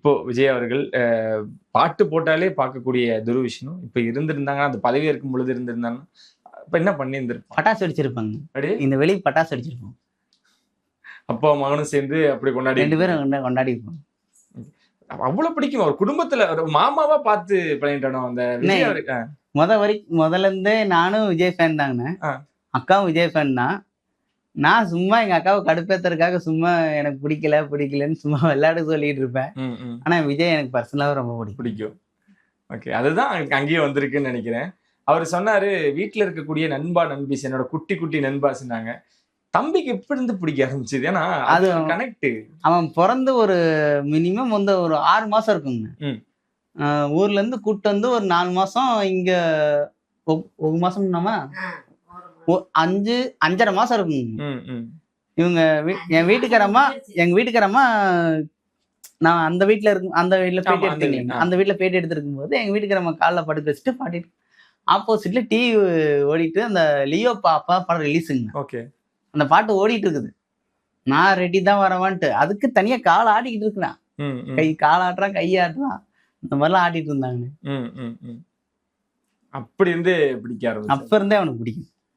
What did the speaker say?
இப்போ விஜய் அவர்கள் பாட்டு போட்டாலே பார்க்கக்கூடிய துருவிஷ்ணு இப்ப இருந்திருந்தாங்கன்னா, அந்த பதவி இருக்கும் பொழுது இருந்திருந்தாங்கன்னா, இப்ப என்ன பண்ணியிருந்திருப்பான்? பட்டாசு அடிச்சிருப்பாங்க. அப்படியே இந்த வெளிக்கு பட்டாசு அடிச்சிருப்போம். அப்பா மகனும் சேர்ந்து அப்படி கொண்டாடி 2 பேரும் கொண்டாடி இருப்போம். அவ்வளவு பிடிக்கும். ஒரு குடும்பத்துல ஒரு மாமாவா பார்த்து பண்ணிட்டானோ அந்த விஜய் அவருக்கு. முதல்ல இருந்தே நானும் விஜய் ஃபேன் தாங்கண்ணே. அக்காவும் விஜய் ஃபேன் தான். நான் சும்மா எங்க அக்காவை கடுப்பேத்துறதுக்காக சும்மா எனக்கு பிடிக்கலன்னு சும்மா விளையாட சொல்லிட்டு இருப்பேன். ஆனா விஜய் எனக்கு பர்சனலாவே ரொம்ப பிடிக்கும். ஓகே, அதுதான் அங்கேயே வந்திருக்குன்னு நினைக்கிறேன். அவர் சொன்னாரு, வீட்டுல இருக்கக்கூடிய நண்பா நண்பிஸ் என்னோட குட்டி குட்டி நண்பாஸ்னாங்க. தம்பிக்கு எப்படி இருந்து பிடிக்க ஆரம்பிச்சது? ஏன்னா அது கனெக்ட். அவன் பிறந்து ஒரு மினிமம் வந்து ஒரு 6 மாசம் இருக்குங்க. ஊர்ல இருந்து கூட்டு வந்து ஒரு 4 மாசம் இங்க ஒரு மாசம் நம்ம 5.5 மாசம் இருக்குங்க. இவங்க எங்க வீட்டுக்காரம்மா நான் அந்த வீட்டுல பேட்டி எடுத்தீங்க. அந்த வீட்டுல பேட்டி எடுத்திருக்கும் போது எங்க வீட்டுக்காரம்மா காலில் படுக்க வச்சுட்டு பாடிட்டு ஆப்போசிட்ல டிவி ஓடிட்டு அந்த லியோ பாப்பா படம் ரிலீஸுங்க. ஓகே, அந்த பாட்டு ஓடிட்டு இருக்குது. நான் ரெடி தான் வரவான்ட்டு அதுக்கு தனியா கால் ஆடிக்கிட்டு இருக்கிறான். கால் ஆட்டுறான், கையாட்டுறான், இந்த மாதிரிலாம் ஆடிட்டு இருந்தாங்க. அப்படி இருந்து பிடிக்க ஆரம்பிச்சு. அப்ப இருந்தே அவனுக்கு பிடிக்கும்.